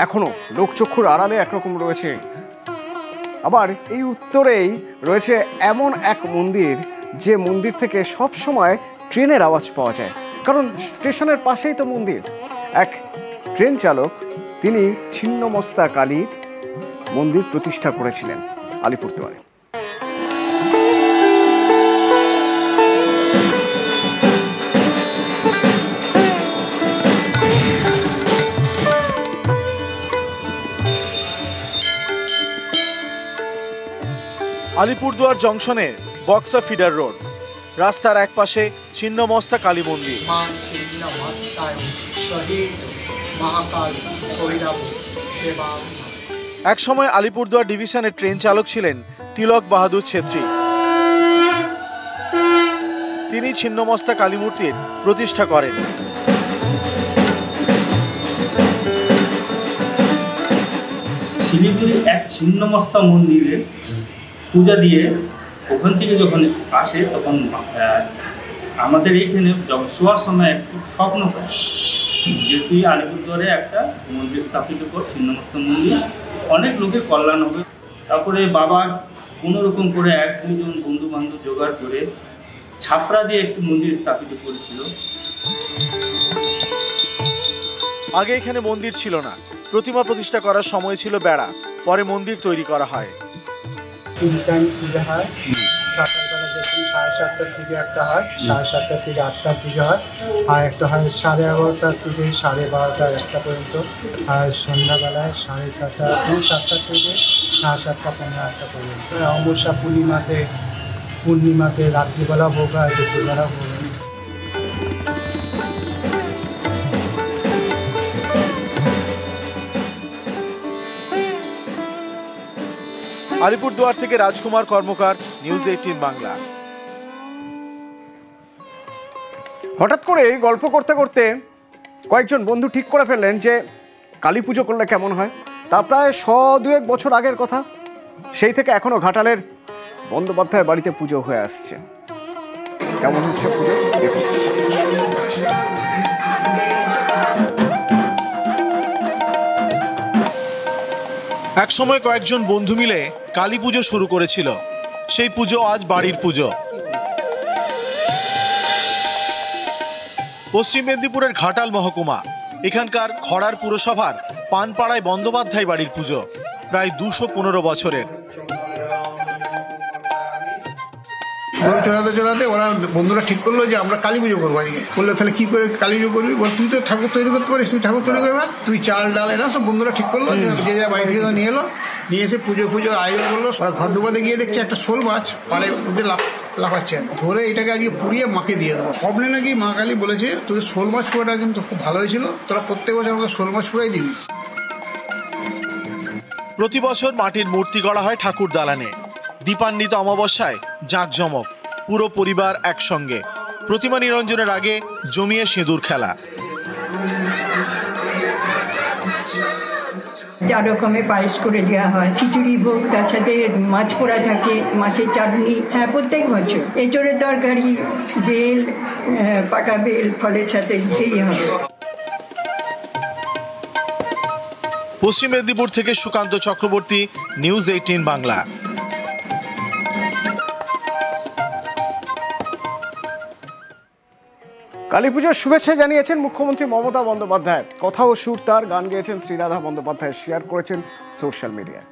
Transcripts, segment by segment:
এখনো লোকচক্ষুর আড়ালে একরকম রয়েছে। আবার এই উত্তরেই রয়েছে এমন এক মন্দির, যে মন্দির থেকে সব সময় ট্রেনের আওয়াজ পাওয়া যায়, কারণ স্টেশনের পাশেই তো মন্দির। এক ট্রেন চালক তিনি ছিন্নমস্তা কালীর মন্দির প্রতিষ্ঠা করেছিলেন আলিপুরদুয়ারে। আলিপুরদুয়ার জংশনে বক্সা ফিডার রোড, রাস্তার এক পাশে ছিন্নমস্তা কালী মন্দির। এক সময় আলিপুরদুয়ার ডিভিশনের ট্রেন চালক ছিলেন তিলক বাহাদুর ছেত্রী। তিনি ছিন্নমস্তা কালী মূর্তির প্রতিষ্ঠা করেন। শিলিগুড়ির এক ছিন্নমস্তা মন্দিরে পূজা দিয়ে ওখান থেকে যখন আসে তখন আমাদের এইখানে শোয়ার সময় একটু স্বপ্ন পায় যে তুই আলিপুরদুয়ারে একটা মন্দির স্থাপিত কর, ছিন্নমস্তা মন্দির, অনেক লোকের কল্যাণ হবে। তারপরে বাবা কোনোরকম করে 1-2 জন বন্ধু বান্ধব জোগাড় করে ছাপড়া দিয়ে একটি মন্দির স্থাপিত করেছিল। আগে এখানে মন্দির ছিল না, প্রতিমা প্রতিষ্ঠা করার সময় ছিল বেড়া, পরে মন্দির তৈরি করা হয়। 3 টাইম পূজা হয়, সকালবেলা যখন 7:30টার দিকে একটা হয়, 7:30 থেকে 8টার দিকে হয়, আর একটা হয় 11:30 থেকে 12:30 একটা পর্যন্ত, আর সন্ধ্যাবেলায় 7:30 থেকে 7:30 পৌনে 8টা পর্যন্ত। অমাবস্যা পূর্ণিমাতে রাত্রিবেলা ভোগ হয়, দুপুরবেলা ভোগ হয়। আলিপুরদুয়ার থেকে রাজকুমার কর্মকার, নিউজ 18 বাংলা। হঠাৎ করে গল্প করতে করতে কয়েকজন বন্ধু ঠিক করে ফেললেন যে কালী পুজো করলে কেমন হয়। তা প্রায় 100-2 বছর আগের কথা। সেই থেকে এখনো ঘাটালের বন্দ্যোপাধ্যায় বাড়িতে পুজো হয়ে আসছে। কেমন হচ্ছে পুজো দেখুন। এক সময় কয়েকজন বন্ধু মিলে কালী পুজো শুরু করেছিল। সেই পুজো আজ বাড়ির পুজো। পশ্চিম মেদিনীপুরের ঘাটাল মহকুমা, এখানকার খড়ার পুরসভার পানপাড়ায় বন্দ্যোপাধ্যায় বাড়ির পুজো প্রায় 215 বছরের। চড়াতে ওরা বন্ধুরা ঠিক করলো যে আমরা কালী পুজো করবো আজকে। বললো তাহলে কি করে কালী পুজো করবি? বল তুই তো ঠাকুর তৈরি করতে পারিস, তুই ঠাকুর তৈরি করবে, তুই চাল ডাল এরা সব বন্ধুরা ঠিক করলো। যে যা বাড়ি থেকে নিয়ে এলো, নিয়ে এসে পুজোর আয়োজন করলো। ওরা ঘর ডুবাতে গিয়ে দেখছে একটা শোল মাছ পাড়ে ওদের লাফাচ্ছে, ধরে এটাকে আজকে পুড়িয়ে মাকে দিয়ে দেবো। স্বপ্নে নাকি মা কালী বলেছে তোদের শোল মাছ পোড়াটা কিন্তু খুব ভালো হয়েছিল, তোরা প্রত্যেক বছর আমাকে শোল মাছ পোড়াই দিবি। প্রতি বছর মাটির মূর্তি গড়া হয় ঠাকুর দালানে। দীপান্বিত অমাবস্যায় জাঁকজমক, পুরো পরিবার একসঙ্গে। প্রতিমা নিরঞ্জনের আগে জমিয়ে সিঁদুর খেলা। 4 রকমের পায়েস করে দেওয়া হয়, খিচুড়ি ভোগ, তার সাথে মাছ পোড়া থাকে, মাছের চাটনি। হ্যাঁ, প্রত্যেক বছর এঁচোড়ের তরকারি, বেল, পাকা বেল ফলের সাথে দিতেই হবে। পশ্চিম মেদিনীপুর থেকে সুকান্ত চক্রবর্তী, নিউজ 18 বাংলা। কালী পুজোর শুভেচ্ছা জানিয়েছেন মুখ্যমন্ত্রী মমতা বন্দ্যোপাধ্যায়। কথা ও সুর তার, গান গেয়েছেন শ্রীরাধা বন্দ্যোপাধ্যায়, শেয়ার করেছেন সোশ্যাল মিডিয়ায়।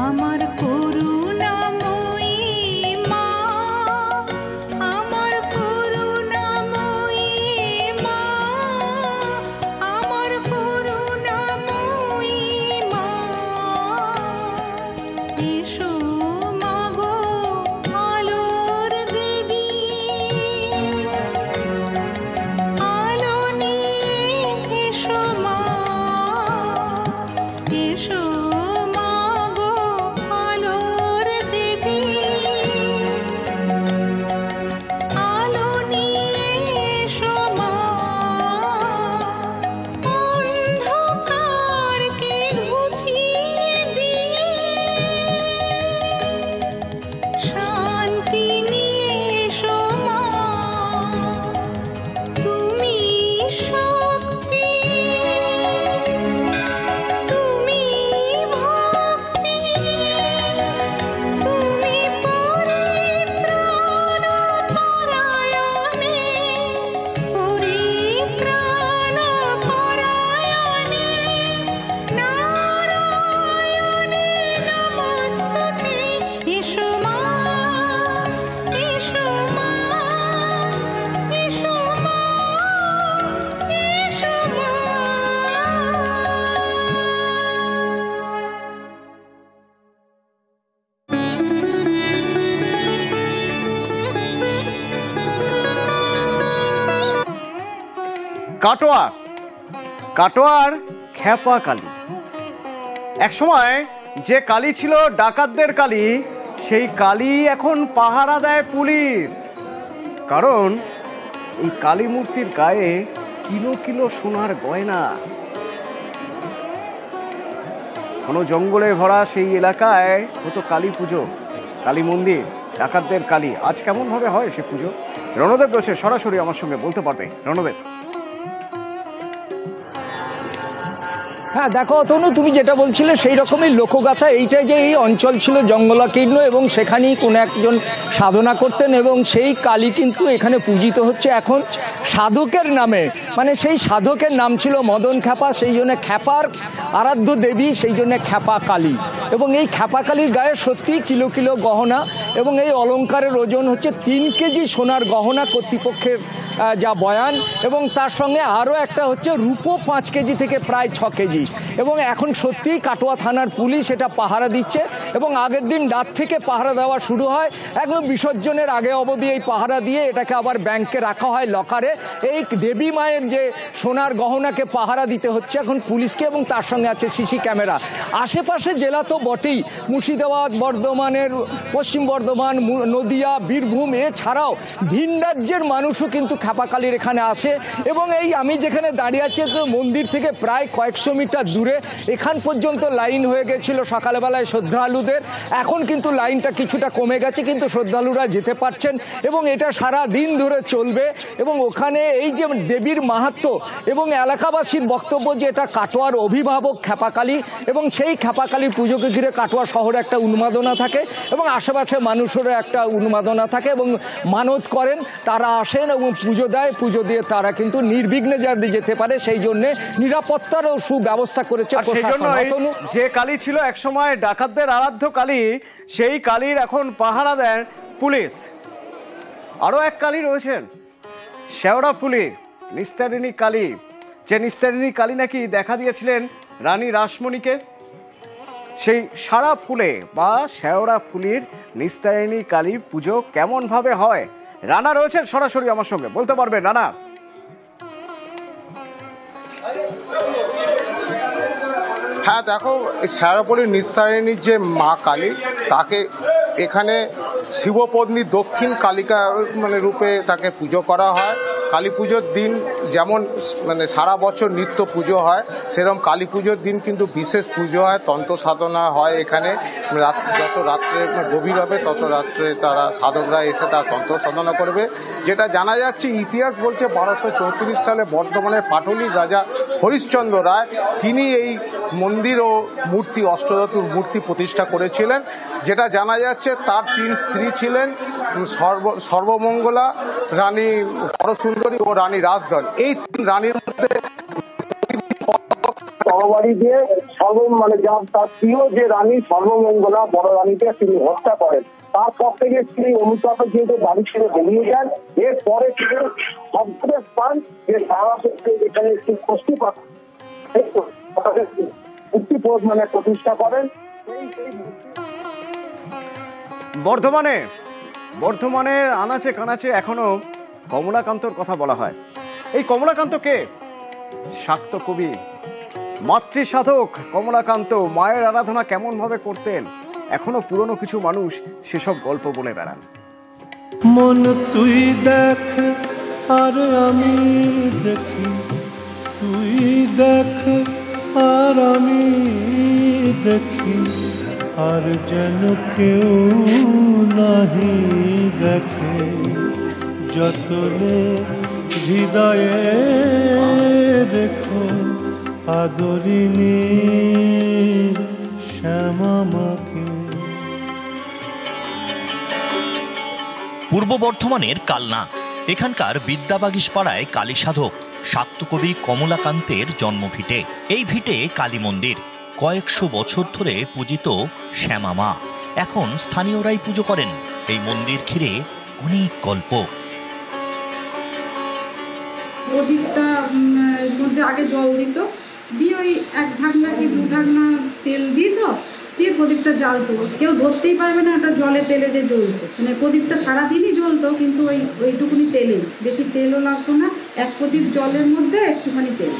আমার কাটোয়ার খ্যাপা কালী। একসময় যে কালী ছিল ডাকাতদের কালী, সেই কালী এখন পাহারা দেয় পুলিশ। কারণ এই কালী মূর্তির গায়ে কিলো কিলো সোনার গয়না। কোনো জঙ্গলে ভরা সেই এলাকায় হতো কালী পুজো, কালী মন্দির, ডাকাতদের কালী। আজ কেমন ভাবে হয় সে পুজো? রণদেব রয়েছে সরাসরি আমার সঙ্গে, বলতে পারবে রণদেব। হ্যাঁ দেখো তনু, তুমি যেটা বলছিলে সেই রকমই লোকগাথা। এইটাই যে এই অঞ্চল ছিল জঙ্গলাকীর্ণ এবং সেখানেই কোনো একজন সাধনা করতেন এবং সেই কালী কিন্তু এখানে পূজিত হচ্ছে এখন সাধকের নামে। মানে সেই সাধকের নাম ছিল মদন খ্যাপা, সেই জন্য খ্যাপার আরাধ্য দেবী, সেই জন্য খ্যাপা কালী। এবং এই খ্যাপা কালীর গায়ে সত্যি কিলো কিলো গহনা এবং এই অলঙ্কারের ওজন হচ্ছে 3 কেজি সোনার গহনা কর্তৃপক্ষের যা বয়ান। এবং তার সঙ্গে আরও একটা হচ্ছে রূপো 5 কেজি থেকে প্রায় 6 কেজি। এবং এখন সত্যিই কাটোয়া থানার পুলিশ এটা পাহারা দিচ্ছে এবং আগের দিন রাত থেকে পাহারা দেওয়া শুরু হয়, একদম বিসর্জনের আগে অবধি এই পাহারা দিয়ে এটাকে আবার ব্যাংকে রাখা হয় লকারে। এই দেবী মায়ের যে সোনার গহনাকে পাহারা দিতে হচ্ছে এখন পুলিশকে এবং তার সঙ্গে আছে সিসি ক্যামেরা। আশেপাশে জেলা তো বটেই, মুর্শিদাবাদ, বর্ধমানের, পশ্চিম বর্ধমান, নদিয়া, বীরভূম, এছাড়াও ভিন রাজ্যের মানুষও কিন্তু খ্যাপাকালীর এখানে আসে। এবং এই আমি যেখানে দাঁড়িয়ে আছি মন্দির থেকে প্রায় কয়েকশো মিটার দূরে, এখান পর্যন্ত লাইন হয়ে গেছিল সকালবেলায় শ্রদ্ধালুদের। এখন কিন্তু লাইনটা কিছুটা কমে গেছে, কিন্তু শ্রদ্ধালুরা যেতে পারছেন এবং এটা সারা দিন ধরে চলবে। এবং ওখানে এই যে দেবীর মাহাত্ম্য এবং এলাকাবাসীর বক্তব্য যে এটা কাটোয়ার অভিভাবক খ্যাপাকালী এবং সেই খ্যাপাকালীর পুজোকে ঘিরে কাটোয়া শহরে একটা উন্মাদনা থাকে এবং আশেপাশে মানুষেরও একটা উন্মাদনা থাকে এবং মানত করেন, তারা আসেন এবং পুজো দেয়। পুজো দিয়ে তারা কিন্তু নির্বিঘ্নে যাতে যেতে পারে সেই জন্যে নিরাপত্তারও সুব্যবস্থা করেছে প্রশাসন। যে কালী ছিল একসময় ডাকাতদের আরাধ্য কালী, সেই কালীর এখন পাহারা দেন পুলিশ। আরো এক কালী রয়েছেন শেওড়াফুলি নিস্তারিণী কালী, যে নিস্তারিণী কালী নাকি দেখা দিয়েছিলেন রানী রাসমণিকে। সেই সারা ফুলে বা শেওড়াফুলির নিস্তারিণী কালী পুজো কেমন ভাবে হয়, রানা রয়েছেন সরাসরি আমার সঙ্গে, বলতে পারবে রানা? হ্যাঁ দেখো, শেওড়াফুলির নিস্তারিণীর যে মা কালী, তাকে এখানে শিবপত্নী দক্ষিণ কালিকা মানে রূপে তাকে পুজো করা হয়। কালী পুজোর দিন যেমন মানে সারা বছর নিত্য পুজো হয়, সেরকম কালী পুজোর দিন কিন্তু বিশেষ পুজো হয়, তন্ত্র সাধনা হয় এখানে। যত রাত্রে গভীর হবে তত রাত্রে তারা সাধকরা এসে তার তন্ত্র সাধনা করবে। যেটা জানা যাচ্ছে, ইতিহাস বলছে 1234 সালে বর্ধমানের পাটলির রাজা হরিশ্চন্দ্র রায় তিনি এই মন্দির ও মূর্তি, অষ্টধাতুর মূর্তি প্রতিষ্ঠা করেছিলেন। যেটা জানা যাচ্ছে তার 3 স্ত্রী ছিলেন, সর্বমঙ্গলা, রানী হরসুন্দরী ও রানী রাজধন। এই 3 রানীর মধ্যে তরবারি দিয়ে মানে তার প্রিয় যে রানী সর্বমঙ্গলা বড় রানীকে তিনি হত্যা করেন। তারপর থেকে তিনি অনুতাপে যেহেতু বাড়ি ছেড়ে বেরিয়ে যান। এরপরে তিনি সবচেয়ে পান যে সারা এখানে একটি গোষ্ঠী মানে প্রতিষ্ঠা করেন। বর্ধমানের আনাচে কানাচে এখনো কমলাকান্তর কথা বলা হয়। এই কমলাকান্ত কে? শাক্ত কবি, মাতৃসাধক কমলাকান্ত মায়ের আরাধনা কেমন ভাবে করতেন, এখনো পুরনো কিছু মানুষ সেসব গল্প বলে বেড়ান। মন তুই দেখ আর আমি দেখি, তুই দেখ আর আমি দেখি, আর যেন কেউ নাহি দেখে, যতনে হৃদয়ে রেখো আদরিনী শ্যামামাকে। পূর্ব বর্ধমানের কালনা, এখানকার বিদ্যাবাগীশ পাড়ায় কালী সাধক শাক্তকবি কমলাকান্তের জন্মভিটে। এই ভিটে কালী মন্দির, কয়েকশো বছর ধরে পূজিত শ্যামামা। এখন স্থানীয়রাই পুজো করেন। এই মন্দির ঘিরে অনেক গল্প। প্রদীপটা মধ্যে আগে জল দিত, দিয়ে ওই 1 ঢাকনা কি 2 ঢাকনা তেল দিত, দিয়ে প্রদীপটা জ্বালতো। কেউ ধরতেই পারবে না ওটা জলে তেলে দিয়ে জ্বলছে। মানে প্রদীপটা সারাদিনই জ্বলতো, কিন্তু ওইটুকুনি তেলে, বেশি তেলও লাগতো না। 1 প্রদীপ জলের মধ্যে একটুখানি তেল।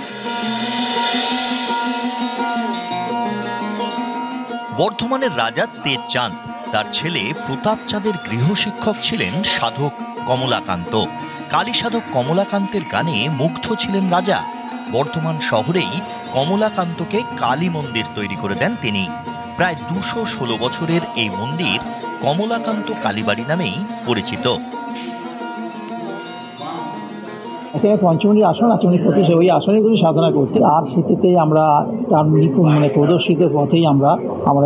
বর্ধমানের রাজা তেজচাঁদ তার ছেলে প্রতাপ চাঁদের গৃহশিক্ষক ছিলেন সাধক কমলাকান্ত। কালী সাধক কমলাকান্তের গানে মুগ্ধ ছিলেন রাজা। বর্ধমান শহরেই কমলাকান্তকে কালী মন্দির তৈরি করে দেন তিনি। প্রায় 216 বছরের এই মন্দির কমলাকান্ত কালীবাড়ি নামেই পরিচিত। এখানে পঞ্চমুণ্ডী আসন আছে, উনি প্রতিষ্ঠা ওই আসনেগুলি সাধনা করতে, আর সেটিতে আমরা তার প্রদর্শিত পথেই আমরা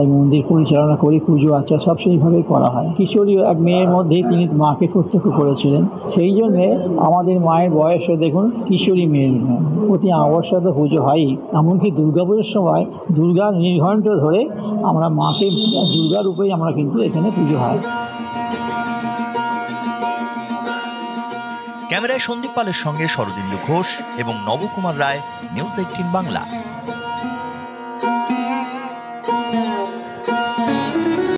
এই মন্দির পরিচালনা করি। পুজো আচার সব সেইভাবেই করা হয়। কিশোরী এক মেয়ের মধ্যেই তিনি মাকে প্রত্যক্ষ করেছিলেন, সেই জন্যে আমাদের মায়ের বয়সও দেখুন কিশোরী মেয়ের প্রতি অবশ্যই তো পুজো হয়ই। এমনকি দুর্গাপুজোর সময় দুর্গার নির্ঘণ্ট ধরে আমরা মাকে দুর্গা রূপেই আমরা কিন্তু এখানে পুজো হয়। ক্যামেরায় সন্দীপ পালের সঙ্গে শরদিন্দু ঘোষ এবং নবকুমার রায়, নিউজ 18 বাংলা।